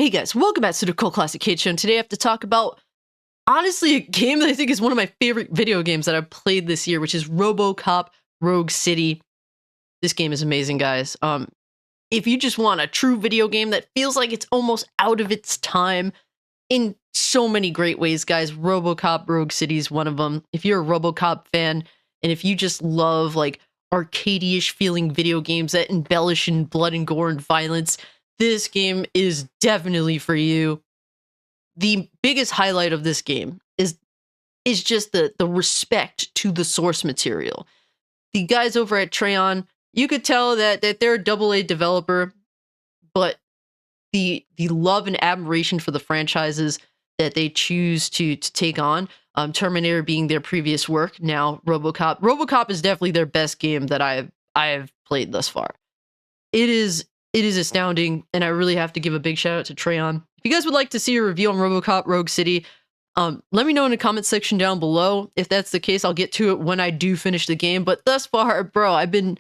Hey guys, welcome back to the Cult Classic Kid Show, and today I have to talk about, honestly, a game that I think is one of my favorite video games that I've played this year, which is Robocop Rogue City. This game is amazing, guys. If you just want a true video game that feels like it's almost out of its time in so many great ways, guys, Robocop Rogue City is one of them. If you're a Robocop fan, and if you just love, like, arcade-ish feeling video games that embellish in blood and gore and violence, this game is definitely for you. The biggest highlight of this game is just the respect to the source material. The guys over at Trayon, you could tell that they're a AA developer, but the love and admiration for the franchises that they choose to take on, Terminator being their previous work, now Robocop. Robocop is definitely their best game that I have played thus far. It is astounding, and I really have to give a big shout out to Trayon. If you guys would like to see a review on Robocop Rogue City, let me know in the comment section down below. If that's the case, I'll get to it when I do finish the game. But thus far, bro, I've been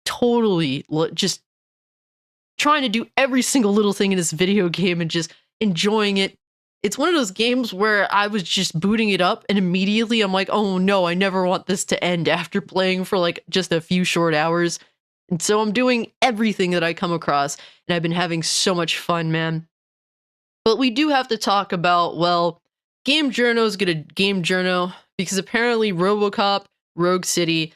totally just trying to do every single little thing in this video game and just enjoying it. It's one of those games where I was just booting it up and immediately I'm like, oh no, I never want this to end after playing for like just a few short hours. And so I'm doing everything that I come across, and I've been having so much fun, man. But we do have to talk about, well, Game Journo's gonna Game Journo, because apparently Robocop Rogue City,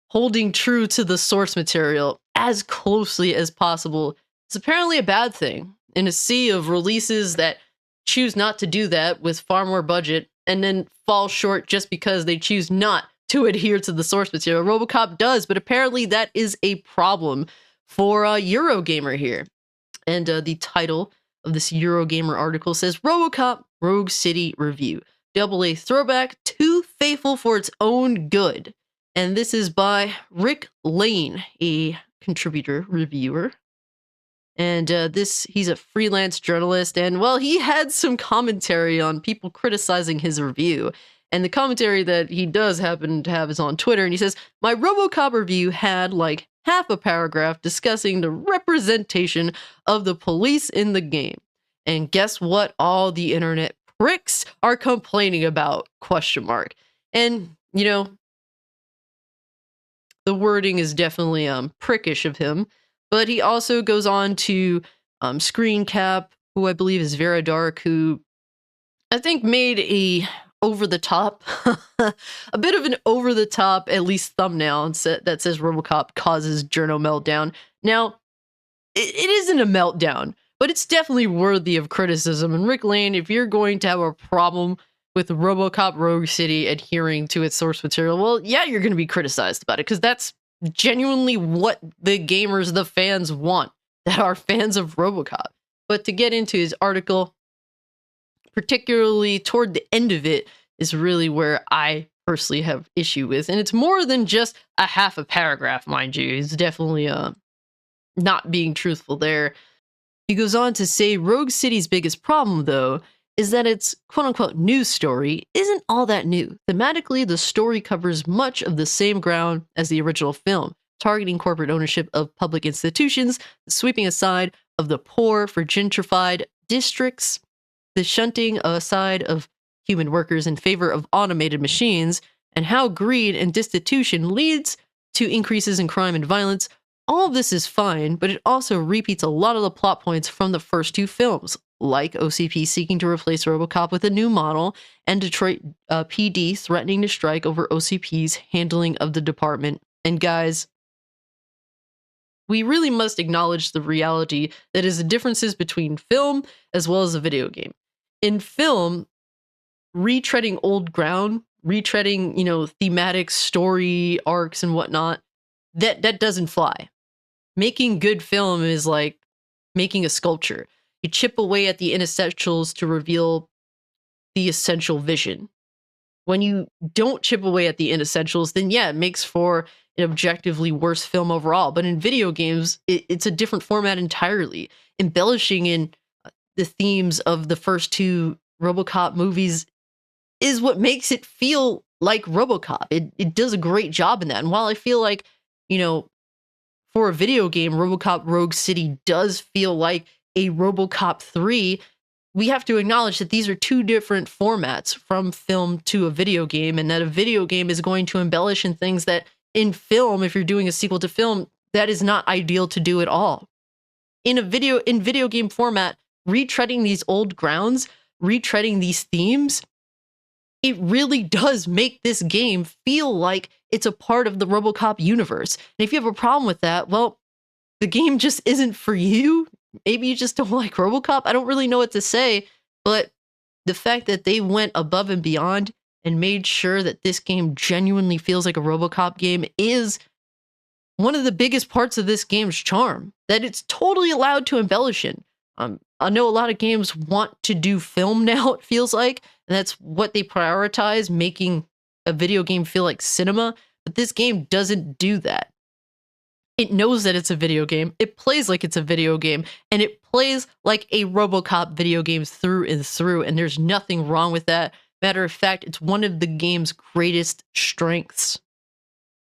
holding true to the source material as closely as possible, is apparently a bad thing. In a sea of releases that choose not to do that with far more budget, and then fall short just because they choose not to adhere to the source material. Robocop does, but apparently that is a problem for Eurogamer here. And the title of this Eurogamer article says, Robocop Rogue City Review. AA throwback, too faithful for its own good. And this is by Rick Lane, a contributor reviewer. And he's a freelance journalist, and well, he had some commentary on people criticizing his review. And the commentary that he does happen to have is on Twitter, and he says, my Robocop review had like half a paragraph discussing the representation of the police in the game. And guess what all the internet pricks are complaining about? ? And, you know, the wording is definitely prickish of him, but he also goes on to Screen Cap, who I believe is Vera Dark, who I think made a over-the-top, a bit of an over-the-top, at least thumbnail that says Robocop causes journo meltdown. Now, it isn't a meltdown, but it's definitely worthy of criticism. And Rick Lane, if you're going to have a problem with Robocop Rogue City adhering to its source material, well, yeah, you're going to be criticized about it, because that's genuinely what the gamers, the fans want, that are fans of Robocop. But to get into his article, particularly toward the end of it, is really where I personally have issue with. And it's more than just a half a paragraph, mind you. He's definitely not being truthful there. He goes on to say, Rogue City's biggest problem, though, is that its quote-unquote news story isn't all that new. Thematically, the story covers much of the same ground as the original film, targeting corporate ownership of public institutions, the sweeping aside of the poor for gentrified districts, the shunting aside of human workers in favor of automated machines, and how greed and destitution leads to increases in crime and violence. All of this is fine, but it also repeats a lot of the plot points from the first two films, like OCP seeking to replace Robocop with a new model, and Detroit PD threatening to strike over OCP's handling of the department. And guys, we really must acknowledge the reality that is the differences between film as well as a video game. In film, retreading old ground, retreading, you know, thematic story arcs and whatnot, that doesn't fly. Making good film is like making a sculpture. You chip away at the inessentials to reveal the essential vision. When you don't chip away at the inessentials, then yeah, it makes for an objectively worse film overall. But in video games, it's a different format entirely. Embellishing in the themes of the first two Robocop movies is what makes it feel like Robocop. It does a great job in that. And while I feel like, you know, for a video game, Robocop Rogue City does feel like a Robocop 3, we have to acknowledge that these are two different formats from film to a video game, and that a video game is going to embellish in things that in film, if you're doing a sequel to film, that is not ideal to do at all. In video game format, retreading these old grounds, retreading these themes, it really does make this game feel like it's a part of the Robocop universe. And if you have a problem with that, well, the game just isn't for you. Maybe you just don't like Robocop. I don't really know what to say, but the fact that they went above and beyond and made sure that this game genuinely feels like a Robocop game is one of the biggest parts of this game's charm, that it's totally allowed to embellish in. I know a lot of games want to do film now, it feels like, and that's what they prioritize, making a video game feel like cinema, but this game doesn't do that. It knows that it's a video game, it plays like it's a video game, and it plays like a Robocop video game through and through, and there's nothing wrong with that. Matter of fact, it's one of the game's greatest strengths.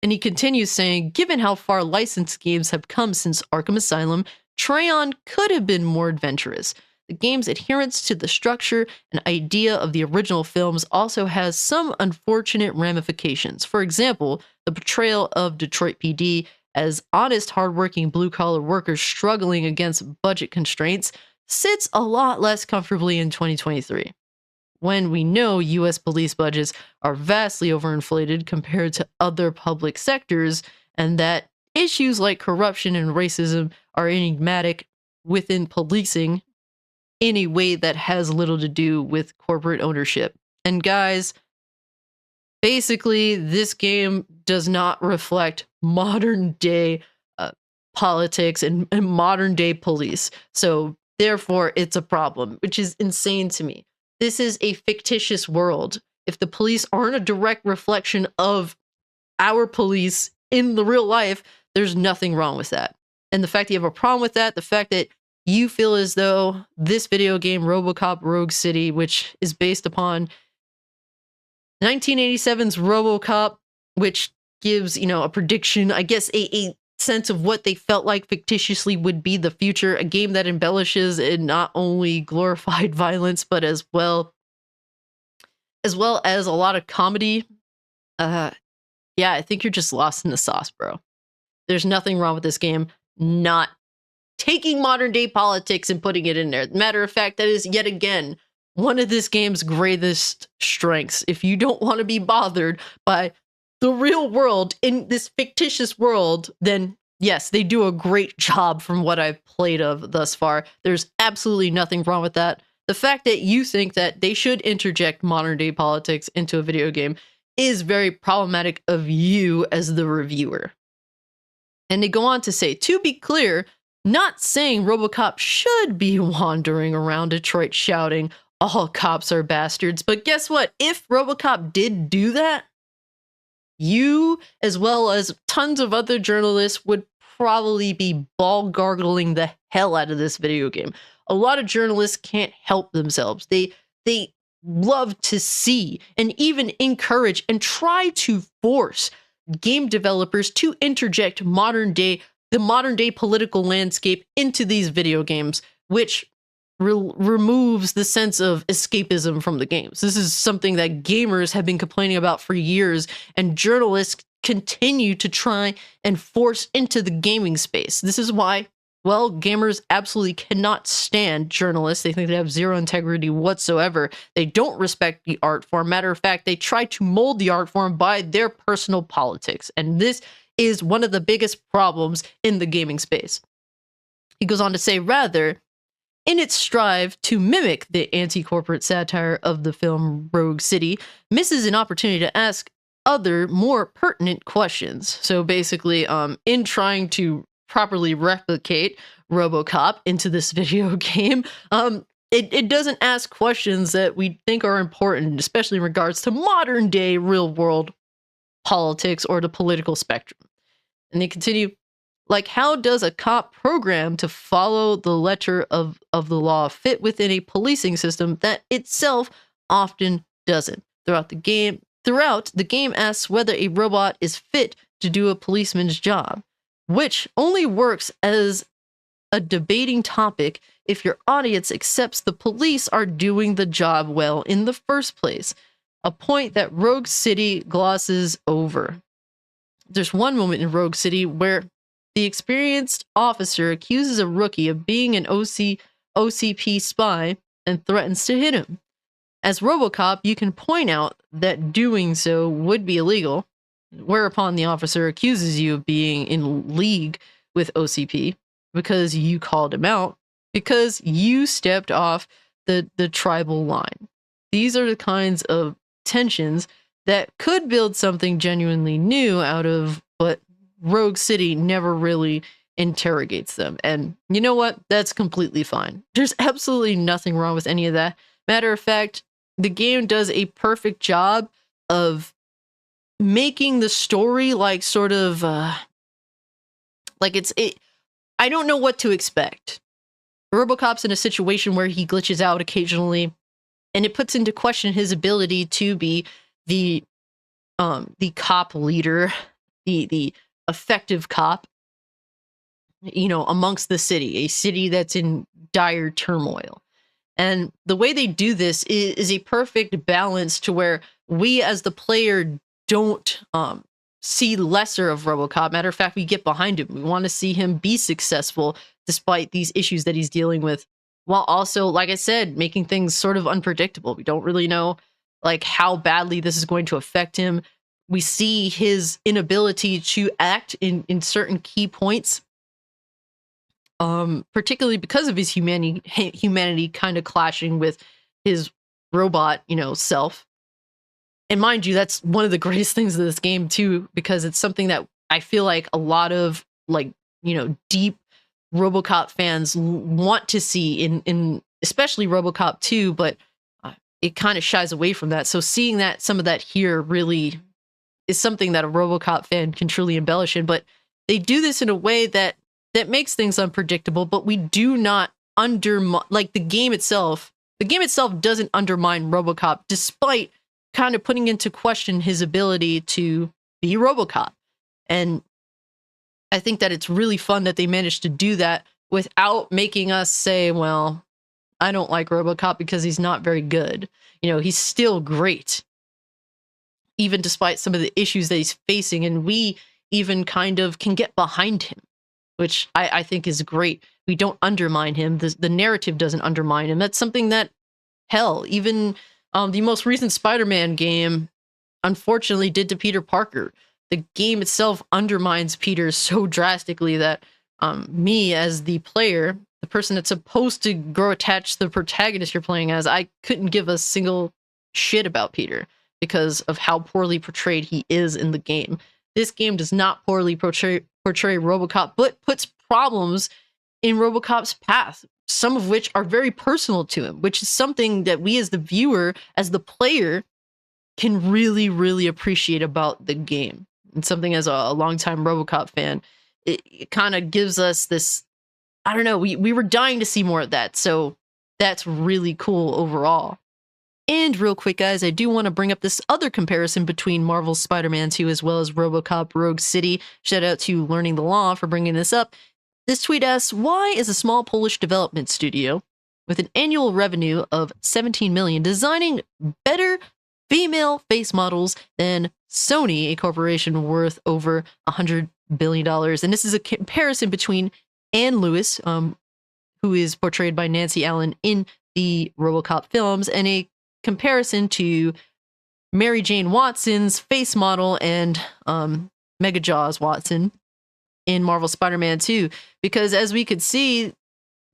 And he continues saying, given how far licensed games have come since Arkham Asylum, Tryon could have been more adventurous. The game's adherence to the structure and idea of the original films also has some unfortunate ramifications. For example, the portrayal of Detroit PD as honest, hardworking blue-collar workers struggling against budget constraints sits a lot less comfortably in 2023. When we know US police budgets are vastly overinflated compared to other public sectors, and that issues like corruption and racism are enigmatic within policing in a way that has little to do with corporate ownership. And guys, basically, this game does not reflect modern day politics and modern day police. So therefore, it's a problem, which is insane to me. This is a fictitious world. If the police aren't a direct reflection of our police in the real life, there's nothing wrong with that. And the fact that you have a problem with that, the fact that you feel as though this video game, Robocop Rogue City, which is based upon 1987's Robocop, which gives, a prediction, I guess a sense of what they felt like fictitiously would be the future, a game that embellishes in not only glorified violence, but as well as a lot of comedy. Yeah, I think you're just lost in the sauce, bro. There's nothing wrong with this game not taking modern day politics and putting it in there. Matter of fact, that is yet again one of this game's greatest strengths. If you don't want to be bothered by the real world in this fictitious world, then yes, they do a great job from what I've played of thus far. There's absolutely nothing wrong with that. The fact that you think that they should interject modern day politics into a video game is very problematic of you as the reviewer. And they go on to say, to be clear, not saying Robocop should be wandering around Detroit shouting, all cops are bastards, but guess what? If Robocop did do that, you, as well as tons of other journalists, would probably be ball gargling the hell out of this video game. A lot of journalists can't help themselves. They love to see and even encourage and try to force game developers to interject the modern day political landscape into these video games, which removes the sense of escapism from the games. This is something that gamers have been complaining about for years, and journalists continue to try and force into the gaming space. This is why, well, gamers absolutely cannot stand journalists. They think they have zero integrity whatsoever. They don't respect the art form. Matter of fact, they try to mold the art form by their personal politics. And this is one of the biggest problems in the gaming space. He goes on to say, rather, in its strive to mimic the anti-corporate satire of the film Rogue City, misses an opportunity to ask other, more pertinent questions. So basically, in trying to properly replicate Robocop into this video game, it doesn't ask questions that we think are important, especially in regards to modern day real world politics or the political spectrum. And they continue, like, how does a cop program to follow the letter of the law fit within a policing system that itself often doesn't? Throughout the game asks whether a robot is fit to do a policeman's job, which only works as a debating topic if your audience accepts the police are doing the job well in the first place, a point that Rogue City glosses over. There's one moment in Rogue City where the experienced officer accuses a rookie of being an OCP spy and threatens to hit him. As Robocop, you can point out that doing so would be illegal, whereupon the officer accuses you of being in league with OCP because you called him out, because you stepped off the tribal line. These are the kinds of tensions that could build something genuinely new out of, but Rogue City never really interrogates them. And you know what? That's completely fine. There's absolutely nothing wrong with any of that. Matter of fact, the game does a perfect job of making the story like sort of like I don't know what to expect. Robocop's in a situation where he glitches out occasionally, and it puts into question his ability to be the cop leader, the effective cop, you know, amongst the city, a city that's in dire turmoil. And the way they do this is a perfect balance to where we as the player don't see lesser of Robocop. Matter of fact, we get behind him. We want to see him be successful despite these issues that he's dealing with, while also, like I said, making things sort of unpredictable. We don't really know like how badly this is going to affect him. We see his inability to act in certain key points, particularly because of his humanity kind of clashing with his robot, you know, self. And mind you, that's one of the greatest things of this game too, because it's something that I feel like a lot of, like, you know, deep Robocop fans want to see in especially Robocop 2, but it kind of shies away from that. So seeing that some of that here really is something that a Robocop fan can truly embellish in. But they do this in a way that makes things unpredictable, but we do not undermine, like, the game itself. The game itself doesn't undermine Robocop, despite kind of putting into question his ability to be Robocop. And I think that it's really fun that they managed to do that without making us say, well, I don't like Robocop because he's not very good. You know, he's still great, even despite some of the issues that he's facing. And we even kind of can get behind him, which I think is great. We don't undermine him. The narrative doesn't undermine him. That's something that, hell, even the most recent Spider-Man game, unfortunately, did to Peter Parker. The game itself undermines Peter so drastically that me, as the player, the person that's supposed to grow attached to the protagonist you're playing as, I couldn't give a single shit about Peter because of how poorly portrayed he is in the game. This game does not poorly portray Robocop, but puts problems in Robocop's path, some of which are very personal to him, which is something that we as the viewer, as the player, can really, really appreciate about the game. And something as a longtime Robocop fan, it kind of gives us this, I don't know, we were dying to see more of that. So that's really cool overall. And real quick, guys, I do want to bring up this other comparison between Marvel's Spider-Man 2 as well as Robocop Rogue City. Shout out to Learning the Law for bringing this up. This tweet asks, why is a small Polish development studio with an annual revenue of 17 million designing better female face models than Sony, a corporation worth over $100 billion? And this is a comparison between Anne Lewis, who is portrayed by Nancy Allen in the Robocop films, and a comparison to Mary Jane Watson's face model and Mega Jaws Watson in Marvel Spider-Man 2. Because as we could see,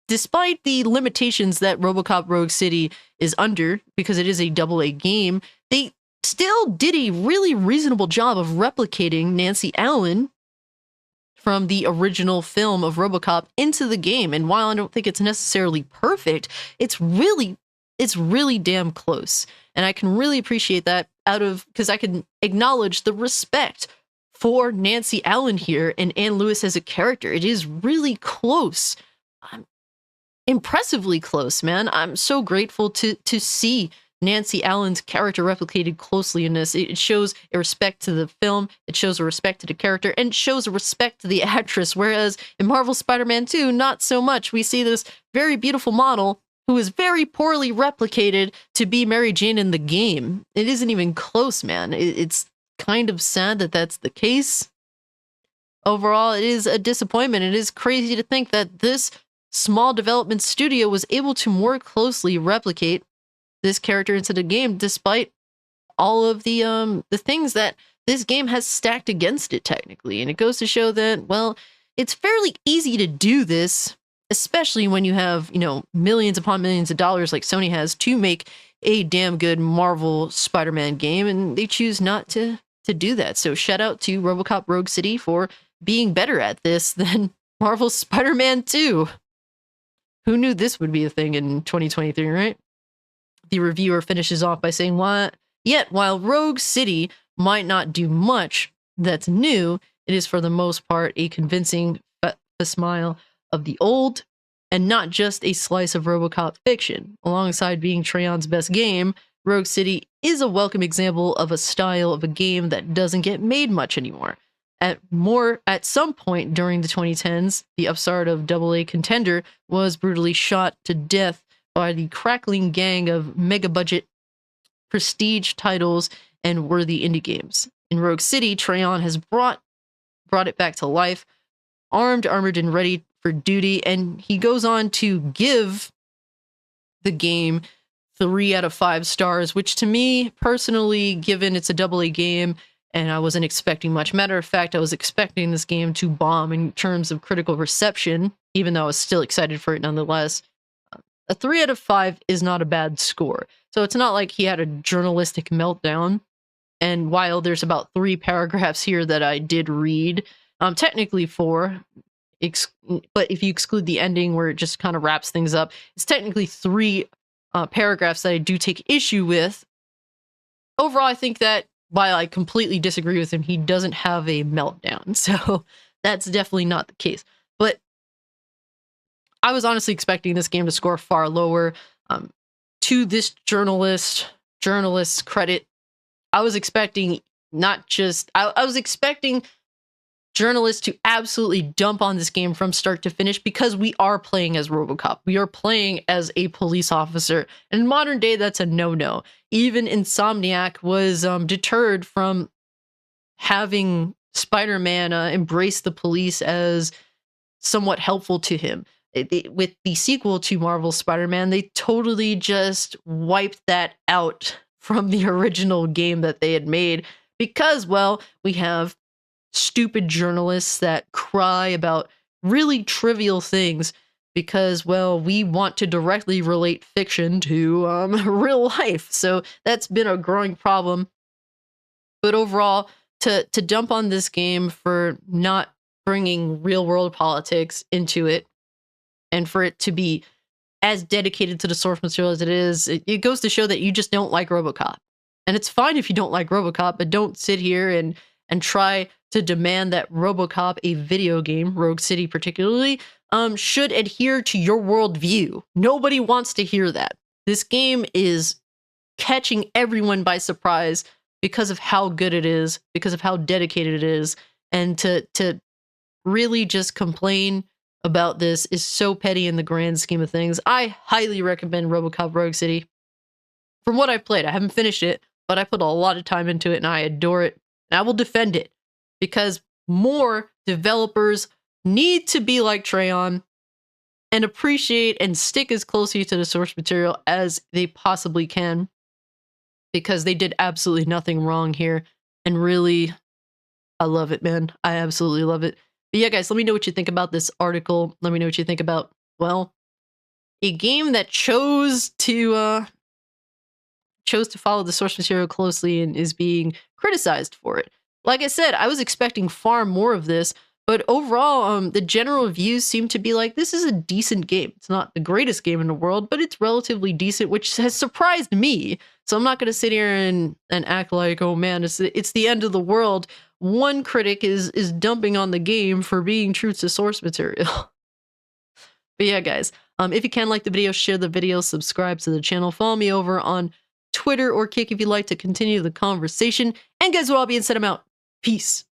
despite the limitations that Robocop Rogue City is under, because it is a AA game, they still did a really reasonable job of replicating Nancy Allen from the original film of Robocop into the game. And while I don't think it's necessarily perfect, it's really damn close. And I can really appreciate that because I can acknowledge the respect for Nancy Allen here and Anne Lewis as a character. It is really close. Impressively close, man. I'm so grateful to see Nancy Allen's character replicated closely in this. It shows a respect to the film, it shows a respect to the character, and it shows a respect to the actress, whereas in Marvel Spider-Man 2, not so much. We see this very beautiful model who is very poorly replicated to be Mary Jane in the game. It isn't even close, man. It's kind of sad that that's the case. Overall, it is a disappointment. It is crazy to think that this small development studio was able to more closely replicate this character into the game, despite all of the things that this game has stacked against it technically. And it goes to show that, well, it's fairly easy to do this, especially when you have, you know, millions upon millions of dollars like Sony has to make a damn good Marvel Spider-Man game, and they choose not to do that. So shout out to Robocop Rogue City for being better at this than Marvel Spider-Man 2. Who knew this would be a thing in 2023, right? The reviewer finishes off by saying, yet while Rogue City might not do much that's new, it is for the most part a convincing smile of the old, and not just a slice of Robocop fiction. Alongside being Treyon's best game, Rogue City is a welcome example of a style of a game that doesn't get made much anymore. At some point during the 2010s, the upstart of AA Contender was brutally shot to death by the crackling gang of mega-budget prestige titles and worthy indie games. In Rogue City, Treyon has brought it back to life, armed, armored, and ready for duty, and he goes on to give the game 3 out of 5 stars, which to me, personally, given it's a AA game, and I wasn't expecting much. Matter of fact, I was expecting this game to bomb in terms of critical reception, even though I was still excited for it nonetheless. A 3 out of 5 is not a bad score. So it's not like he had a journalistic meltdown. And while there's about 3 paragraphs here that I did read, technically 4, but if you exclude the ending where it just kind of wraps things up, it's technically 3 paragraphs that I do take issue with. Overall, I think that while I completely disagree with him, he doesn't have a meltdown. So that's definitely not the case. But I was honestly expecting this game to score far lower. To this journalist's credit, I was expecting I was expecting journalists to absolutely dump on this game from start to finish, because we are playing as Robocop. We are playing as a police officer. And in modern day, that's a no-no. Even Insomniac was deterred from having Spider-Man embrace the police as somewhat helpful to him. With the sequel to Marvel Spider-Man, they totally just wiped that out from the original game that they had made, because, well, we have stupid journalists that cry about really trivial things because, well, we want to directly relate fiction to real life. So that's been a growing problem. But overall, to dump on this game for not bringing real world politics into it, and for it to be as dedicated to the source material as it is, it goes to show that you just don't like Robocop. And it's fine if you don't like Robocop, but don't sit here and try to demand that Robocop, a video game, Rogue City particularly, should adhere to your worldview. Nobody wants to hear that. This game is catching everyone by surprise because of how good it is, because of how dedicated it is, and to really just complain about this is so petty in the grand scheme of things. I highly recommend Robocop Rogue City. From what I've played, I haven't finished it, but I put a lot of time into it and I adore it. And I will defend it because more developers need to be like Treyon and appreciate and stick as closely to the source material as they possibly can, because they did absolutely nothing wrong here. And really, I love it, man. I absolutely love it. But yeah, guys, let me know what you think about this article. Let me know what you think about, well, a game that chose to follow the source material closely and is being criticized for it. Like I said, I was expecting far more of this, but overall, the general reviews seem to be like, this is a decent game. It's not the greatest game in the world, but it's relatively decent, which has surprised me. So I'm not going to sit here and act like, oh man, it's the end of the world. One critic is dumping on the game for being true to source material. But yeah, guys, if you can, like the video, share the video, subscribe to the channel, follow me over on Twitter or Kick if you'd like to continue the conversation. And guys, with all being said, I'm out. Peace.